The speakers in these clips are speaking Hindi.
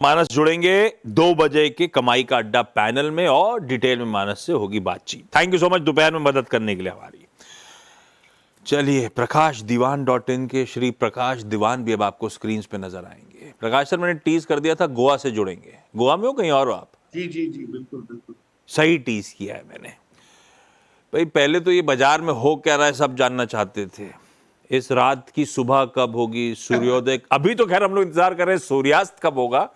मानस जुड़ेंगे 2 बजे के कमाई का अड्डा पैनल में और डिटेल में मानस से होगी बातचीत। थैंक यू सो मच दोपहर में मदद करने के लिए हमारी। चलिए, प्रकाशदीवान.in के श्री प्रकाश दीवान भी अब आपको स्क्रीन पे नजर आएंगे। प्रकाश सर, मैंने टीज कर दिया था गोवा से जुड़ेंगे। गोवा में हो कहीं और हो आप? जी जी जी, बिल्कुल बिल्कुल सही टीज किया है मैंने। भाई, पहले तो ये बाजार में हो क्या रहा है सब जानना चाहते थे। इस रात की सुबह कब होगी, सूर्योदय अभी तो खैर हम लोग इंतजार कर रहे हैं सूर्यास्त कब होगा,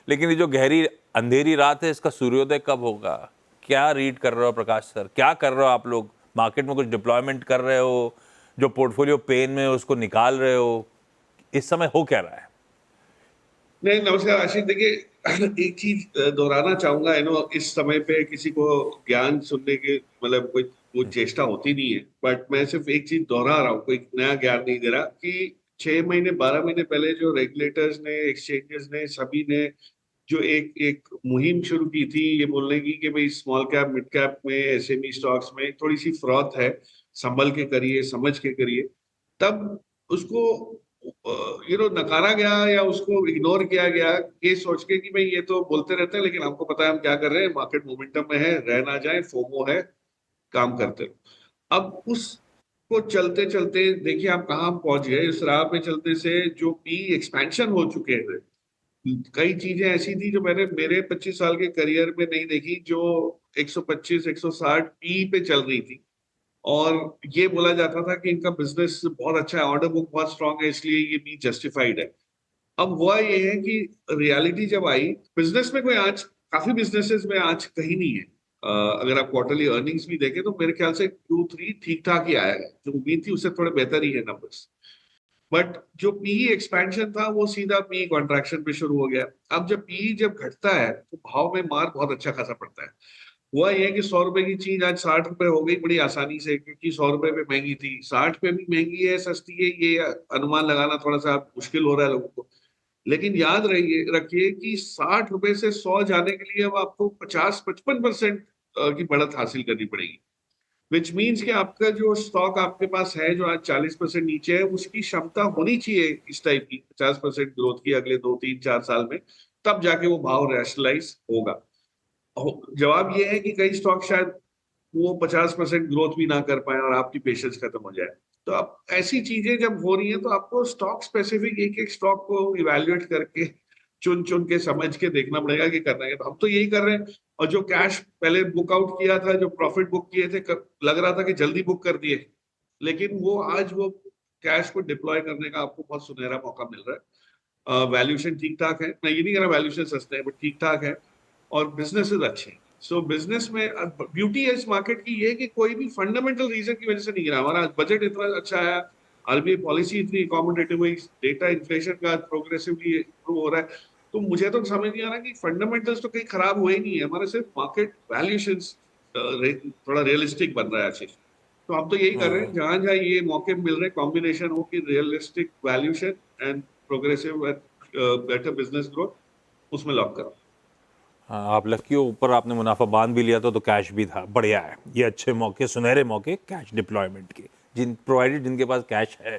लेकिन ये जो गहरी अंधेरी रात है इसका सूर्योदय कब होगा? क्या रीड कर रहे हो प्रकाश सर? क्या कर रहे हो आप लोग? मार्केट में कुछ डिप्लॉयमेंट कर रहे हो? जो पोर्टफोलियो पेन में उसको निकाल रहे हो? इस समय हो क्या रहा है? नहीं, नमस्कार आशीष। देखिए, एक चीज दोहराना चाहूंगा। इस समय पे किसी को ज्ञान सुनने के मतलब कोई चेष्टा होती नहीं है, बट मैं सिर्फ एक चीज दोहरा रहा हूँ, कोई नया ज्ञान नहीं दे रहा कि 6 महीने 12 महीने पहले जो रेगुलेटर्स ने, एक्सचेंजेस ने, सभी ने जो एक एक मुहिम शुरू की थी ये बोलने की कि भाई स्मॉल कैप मिड कैप में एसएमई स्टॉक्स में थोड़ी सी फ्रॉथ है, संभल के करिए, समझ के करिए, तब उसको नकारा गया या उसको इग्नोर किया गया ये सोच के कि भाई ये तो बोलते रहते हैं लेकिन हमको पता है हम क्या कर रहे हैं, मार्केट मोमेंटम में है, रह ना जाए, फोमो है, काम करते रहो। अब उस को चलते चलते देखिए आप कहाँ पहुंच गए। इस राह पे चलते से जो पी एक्सपेंशन हो चुके हैं, कई चीजें ऐसी थी जो मैंने मेरे 25 साल के करियर में नहीं देखी, जो 125 160 पी पे चल रही थी। और ये बोला जाता था कि इनका बिजनेस बहुत अच्छा है, ऑर्डर बुक बहुत स्ट्रांग है, इसलिए ये भी जस्टिफाइड है। अब हुआ ये है कि रियलिटी जब आई बिजनेस में, कोई आज काफी बिजनेसेस में आज कहीं नहीं है। अगर आप क्वार्टरली अर्निंग्स भी देखें तो मेरे ख्याल से Q3 ठीक ठाक ही आया है, जो उम्मीद थी उससे थोड़े बेहतर ही है नंबर्स। बट जो पीई एक्सपेंशन था वो सीधा पीई कॉन्ट्रैक्शन पे शुरू हो गया। अब जब पीई जब घटता है तो भाव में मार बहुत अच्छा खासा पड़ता है। हुआ ये कि 100 रुपए की चीज आज 60 रुपए हो गई बड़ी आसानी से, क्योंकि 100 रुपए पे महंगी थी, 60 पे भी महंगी है, सस्ती है, ये अनुमान लगाना थोड़ा सा मुश्किल हो रहा है लोगों को। लेकिन याद रहिए रखिए कि 60 रुपए से 100 जाने के लिए अब आपको 50-55% की बढ़त हासिल करनी पड़ेगी। विच मीन्स कि आपका जो स्टॉक आपके पास है जो आज 40% नीचे है, उसकी क्षमता होनी चाहिए इस टाइप की 50% ग्रोथ की अगले 2 3 4 साल में, तब जाके वो भाव रैशनलाइज होगा। जवाब ये है कि कई स्टॉक शायद वो 50% ग्रोथ भी ना कर पाए और आपकी पेशेंस खत्म हो जाए। तो अब ऐसी चीजें जब हो रही हैं तो आपको स्टॉक स्पेसिफिक एक एक स्टॉक को इवेल्युएट करके चुन चुन के समझ के देखना पड़ेगा कि करना है। तो हम तो यही कर रहे हैं। और जो कैश पहले बुक आउट किया था, जो प्रॉफिट बुक किए थे, लग रहा था कि जल्दी बुक कर दिए, लेकिन वो आज वो कैश को डिप्लॉय करने का आपको बहुत सुनहरा मौका मिल रहा है। वैल्यूएशन ठीक ठाक है, मैं ये नहीं कह रहा वैल्यूएशन सस्ते हैं, बट ठीक ठाक है और बिजनेसेस अच्छे हैं। सो बिजनेस में ब्यूटी है इस मार्केट की ये कि कोई भी फंडामेंटल रीजन की वजह से नहीं गिरा। हमारा बजट इतना अच्छा है, आरबीआई पॉलिसी इतनी अकोमोडेटिव हुई, डेटा इन्फ्लेशन का प्रोग्रेसिवली इम्प्रूव हो रहा है। तो मुझे तो समझ नहीं आ रहा कि फंडामेंटल्स तो कहीं खराब हुए ही नहीं है, हमारे सिर्फ मार्केट वैल्यूएशन थोड़ा रियलिस्टिक बन रहा है आशीष। तो हम तो यही कर रहे हैं, जहां जहां ये मौके मिल रहे हैं कॉम्बिनेशन हो कि realistic valuation and progressive better business growth, उसमें लॉक करो। हाँ, आप लकी हो, ऊपर आपने मुनाफा बांध भी लिया था तो कैश भी था। बढ़िया है, ये अच्छे मौके, सुनहरे मौके कैश डिप्लॉयमेंट के, जिनके पास कैश है।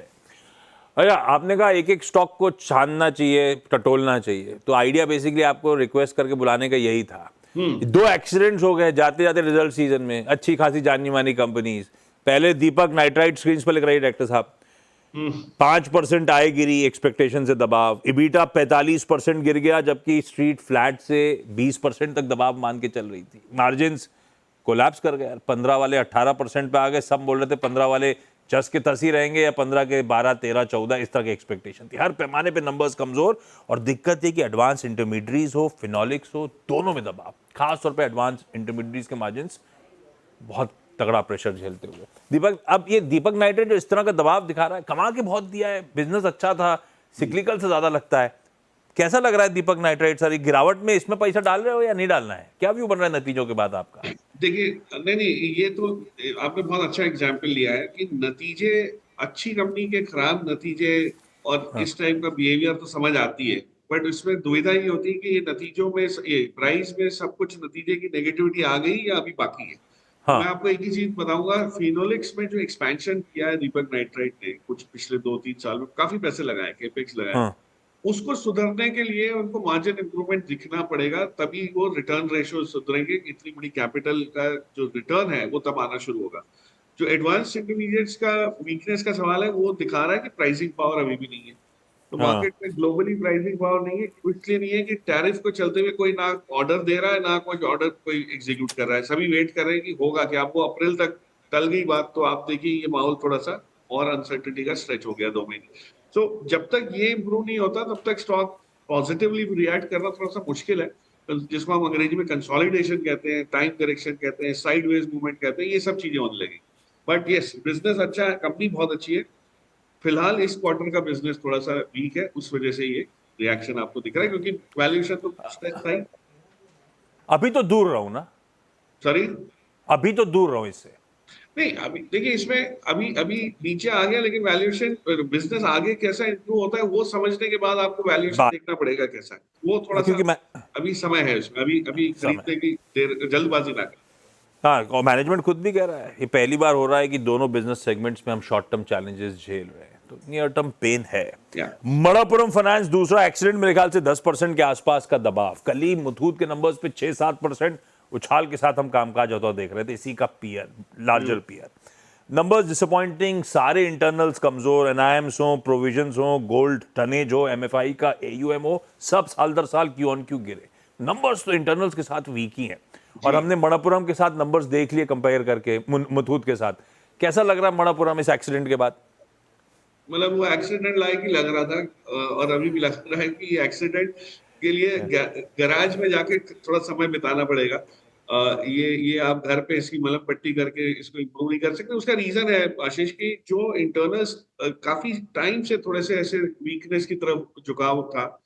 अच्छा, आपने कहा एक एक स्टॉक को छानना चाहिए, टटोलना चाहिए, तो आइडिया बेसिकली आपको रिक्वेस्ट करके बुलाने का यही था। 2 एक्सीडेंट्स हो गए जाते जाते रिजल्ट सीजन में, अच्छी खासी जानी मानी कंपनीज। पहले दीपक नाइट्राइट स्क्रीन पर लिख रही डायरेक्टर साहब, 5% आय गिरी एक्सपेक्टेशन से दबाव, इबीटा 45% गिर गया, जबकि स्ट्रीट फ्लैट से 20% तक दबाव मान के चल रही थी। मार्जिन्स कोलैप्स कर गए, 15 वाले 18% पे आ गए। सब बोल रहे थे 15 वाले चस के तस ही रहेंगे या 15 के 12 13 14, इस तरह की एक्सपेक्टेशन थी। हर पैमाने पे नंबर्स कमजोर, और दिक्कत ये कि एडवांस इंटरमीडिएट्स हो, फिनोलिक्स हो, दोनों में दबाव, खासतौर पे एडवांस इंटरमीडिएट्स के मार्जिन्स बहुत तगड़ा प्रेशर झेलते हुए। दीपक, अब ये दीपक नाइट्राइट जो इस तरह का दबाव दिखा रहा है, कमा के बहुत दिया है, बिजनेस अच्छा था, सिक्लिकल से ज्यादा लगता है, कैसा लग रहा है दीपक नाइट्राइट सर? गिरावट में इसमें पैसा डाल रहे हो या नहीं डालना है? क्या व्यू बन रहा है नतीजों के बाद आपका? देखिए, नहीं नहीं, ये तो आपने बहुत अच्छा एग्जाम्पल लिया है कि नतीजे, अच्छी कंपनी के खराब नतीजे और हाँ, इस टाइप का बिहेवियर तो समझ आती है। बट इसमें दुविधा ये होती है कि ये नतीजों में, ये प्राइस में सब कुछ नतीजे की नेगेटिविटी आ गई या अभी बाकी है। तो मैं हाँ, आपको एक ही चीज बताऊंगा, फिनोलिक्स में जो एक्सपेंशन किया है दीपक नाइट्राइट ने कुछ पिछले 2 3 साल में, काफी पैसे लगाए, केपेक्स लगाए, हाँ, उसको सुधरने के लिए उनको मार्जिन इंप्रूवमेंट दिखना पड़ेगा, तभी वो रिटर्न रेशियो सुधरेंगे। इतनी बड़ी कैपिटल का जो रिटर्न है वो तब आना शुरू होगा। जो एडवांस इंटरमीडिएट्स का वीकनेस का सवाल है वो दिखा रहा है कि प्राइसिंग पावर अभी भी नहीं है। तो हाँ। मार्केट में ग्लोबली प्राइसिंग पावर नहीं है, इसलिए नहीं है कि टैरिफ को चलते हुए कोई ना ऑर्डर दे रहा है ना कोई ऑर्डर कोई एग्जीक्यूट कर रहा है। सभी वेट कर रहे हैं कि होगा कि आपको अप्रैल तक टल गई बात तो आप देखिए ये माहौल थोड़ा सा और अनसर्टिनिटी का स्ट्रेच हो गया 2 महीने। तो जब तक ये इम्प्रूव नहीं होता तब तक स्टॉक पॉजिटिवली रिएक्ट करना थोड़ा सा मुश्किल है, जिसको हम अंग्रेजी में कंसोलिडेशन कहते हैं, टाइम करेक्शन कहते हैं, साइडवेज मूवमेंट कहते हैं, ये सब चीजें होने लगी। बट यस, बिजनेस अच्छा है, कंपनी बहुत अच्छी है। फिलहाल इस क्वार्टर का बिजनेस थोड़ा सा वीक है, उस वजह से ये रिएक्शन आपको दिख रहा है, क्योंकि वैल्यूएशन तो स्ट्रेच था ही। अभी तो दूर रहूं ना, सॉरी, अभी तो दूर रहूं इससे। नहीं अभी देखिए इसमें अभी अभी नीचे आ गया, लेकिन वैल्यूएशन बिजनेस आगे कैसा इंप्रूव होता है वो समझने के बाद आपको वैल्यूएशन बात देखना पड़ेगा कैसा है वो थोड़ा सा। क्योंकि मैं अभी समय है इसमें, अभी अभी समय खरीदने की देर, जल्दबाजी ना करें। हाँ, और मैनेजमेंट खुद भी कह रहा है ये पहली बार हो रहा है कि दोनों बिजनेस सेगमेंट्स में हम शॉर्ट टर्म चैलेंजेस झेल रहे हैं, तो नियर टर्म पेन है। या मणप्पुरम फाइनेंस दूसरा एक्सीडेंट, मेरे ख्याल से 10% के आसपास का दबाव। कल ही मुथूट के नंबर्स पे 6-7% उछाल के साथ हम कामकाज होता देख रहे थे, इसी का peer, larger peer. Numbers disappointing, सारे इंटरनल्स कमजोर, एनआईएम्स हो, प्रोविजंस हो, गोल्ड टनेज हो, एमएफआई का एयूएम हो, सब साल दर साल क्यू ऑन क्यू गिरे। नंबर्स तो इंटरनल्स के साथ वीक ही हैं। और हमने मणप्पुरम के साथ नंबर्स देख लिए कंपेयर करके मुथूट के साथ। कैसा लग रहा है मणप्पुरम इस एक्सीडेंट के बाद? मतलब वो एक्सीडेंट लायक ही लग रहा था, और अभी भी लग रहा है कि एक्सीडेंट के लिए गैराज में जाके थोड़ा समय बिताना पड़ेगा। ये आप घर पे इसकी मलम पट्टी करके इसको इम्प्रूव नहीं कर सकते। उसका रीजन है आशीष की, जो इंटरनल्स काफी टाइम से थोड़े से ऐसे वीकनेस की तरफ झुकाव था।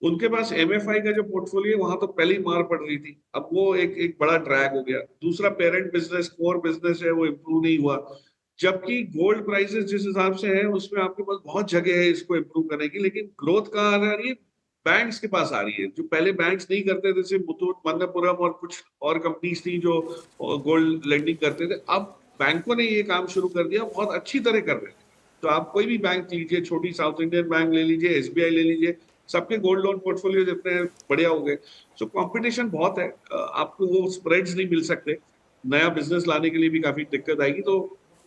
उनके पास एमएफआई का जो पोर्टफोलियो वहां तो पहले ही मार पड़ रही थी, अब वो एक बड़ा ड्रैग हो गया। दूसरा, पेरेंट बिजनेस कोर बिजनेस है वो इम्प्रूव नहीं हुआ, जबकि गोल्ड प्राइसेस जिस हिसाब से है उसमें आपके पास बहुत जगह है इसको इम्प्रूव करने की। लेकिन ग्रोथ कहाँ आ रही है? बैंक्स के पास आ रही है, जो पहले बैंक्स नहीं करते थे, सिर्फ मुथूट, मणप्पुरम और कुछ और कंपनीज थी जो गोल्ड लेंडिंग करते थे। अब बैंकों ने ये काम शुरू कर दिया, बहुत अच्छी तरह कर रहे हैं। तो आप कोई भी बैंक लीजिए, छोटी साउथ इंडियन बैंक ले लीजिए, एसबीआई ले लीजिए, सबके गोल्ड लोन पोर्टफोलियो इतने बढ़िया हो गए। सो कंपटीशन बहुत है, आपको वो स्प्रेड्स नहीं मिल सकते। नया बिजनेस लाने के लिए भी काफी दिक्कत आएगी। तो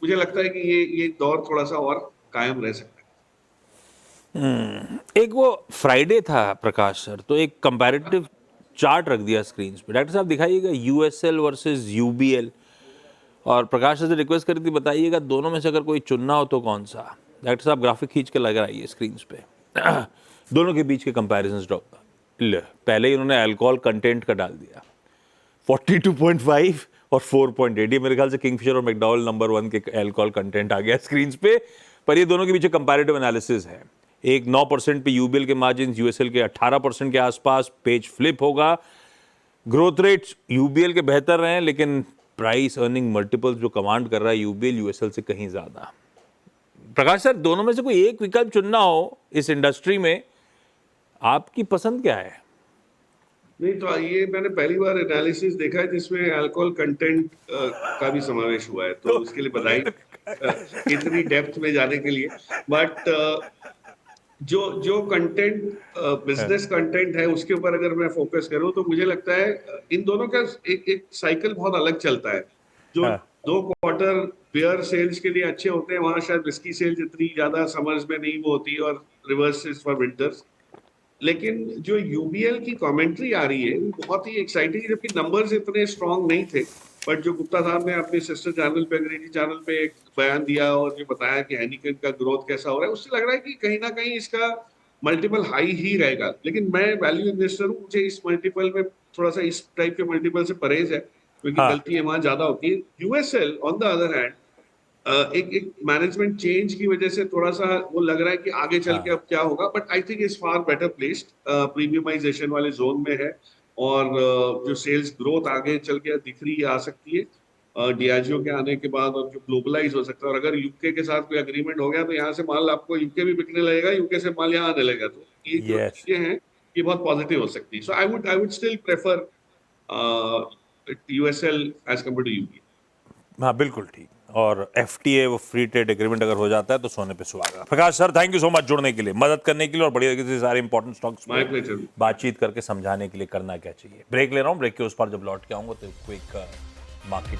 मुझे लगता है कि ये दौर थोड़ा सा और कायम रह सकता एक वो फ्राइडे था प्रकाश सर, तो एक कंपैरेटिव चार्ट रख दिया स्क्रीन पे। डॉक्टर साहब दिखाइएगा यूएसएल वर्सेस यूबीएल, और प्रकाश सर से रिक्वेस्ट करी थी बताइएगा दोनों में से अगर कोई चुनना हो तो कौन सा। डॉक्टर साहब ग्राफिक खींच के लग रहा है ये स्क्रीन पे दोनों के बीच के कंपैरिजंस। पहले ही उन्होंने अल्कोहल कंटेंट का डाल दिया, 42.5 और 4.8। ये मेरे ख्याल से किंगफिशर और मैकडॉवेल नंबर 1 के अल्कोहल कंटेंट आ गया स्क्रीन पे। पर ये दोनों के पीछे कंपैरेटिव एनालिसिस है। एक 9% पे यूबीएल के मार्जिन, यूएसएल के 18% के आसपास। पेज फ्लिप होगा। ग्रोथ रेट्स यूबीएल के बेहतर रहे हैं, लेकिन प्राइस अर्निंग मल्टीपल्स जो कमांड कर रहा है यूबीएल यूएसएल से कहीं ज्यादा। प्रकाश सर, दोनों में से कोई एक विकल्प चुनना हो इस इंडस्ट्री में, आपकी पसंद क्या है? नहीं, तो ये मैंने पहली बार एनालिसिस देखा है जिसमें अल्कोहल कंटेंट का भी समावेश हुआ है, तो उसके लिए बधाई इतनी डेप्थ में जाने के लिए। बट जो जो कंटेंट बिजनेस कंटेंट है उसके ऊपर अगर मैं फोकस करूं तो मुझे लगता है इन दोनों का एक साइकिल बहुत अलग चलता है। जो हाँ। 2 क्वार्टर बियर सेल्स के लिए अच्छे होते हैं, वहां शायद विस्की सेल्स इतनी ज्यादा समर्स में नहीं वो होती, और रिवर्स फॉर विंटर्स। लेकिन जो यूबीएल की कमेंट्री आ रही है वो बहुत ही एक्साइटिंग है, जबकि नंबर्स इतने स्ट्रांग नहीं थे। बट जो गुप्ता साहब ने अपने सिस्टर चैनल पे, अंग्रेजी चैनल पे एक बयान दिया और जो बताया कि हेनिकन का ग्रोथ कैसा हो रहा है, उससे लग रहा है कि कहीं ना कहीं इसका मल्टीपल हाई ही रहेगा। लेकिन मैं वैल्यू इन्वेस्टर हूँ, मुझे इस मल्टीपल में थोड़ा सा इस टाइप के मल्टीपल से परहेज है, क्योंकि हाँ। गलतियां वहां ज्यादा होती है। USL on the other hand, एक मैनेजमेंट चेंज की वजह से थोड़ा सा वो लग रहा है कि आगे चल के हाँ। अब क्या होगा, but I think is far better placed, premiumization वाले जोन में है। और जो सेल्स ग्रोथ आगे चल के दिख रही आ सकती है डियाजियो के आने के बाद, और जो ग्लोबलाइज हो सकता है। और अगर यूके के साथ कोई अग्रीमेंट हो गया तो यहाँ से माल आपको यूके भी बिकने लगेगा, यूके से माल यहाँ आने लगेगा। तो ये जो यस। चीजें हैं ये बहुत पॉजिटिव हो सकती है। So I would still prefer USL as compare to UK. हाँ बिल्कुल ठीक। और FTA वो फ्री ट्रेड एग्रीमेंट अगर हो जाता है तो सोने पे सुहागा। Prakash sir thank you so much जुड़ने के लिए, मदद करने के लिए और बढ़िया तरीके से सारे इंपॉर्टेंट स्टॉक्स माय प्लेजर। बातचीत करके समझाने के लिए करना क्या चाहिए। ब्रेक ले रहा हूँ, ब्रेक के उस पर जब लौट के आऊंगा तो क्विक मार्केट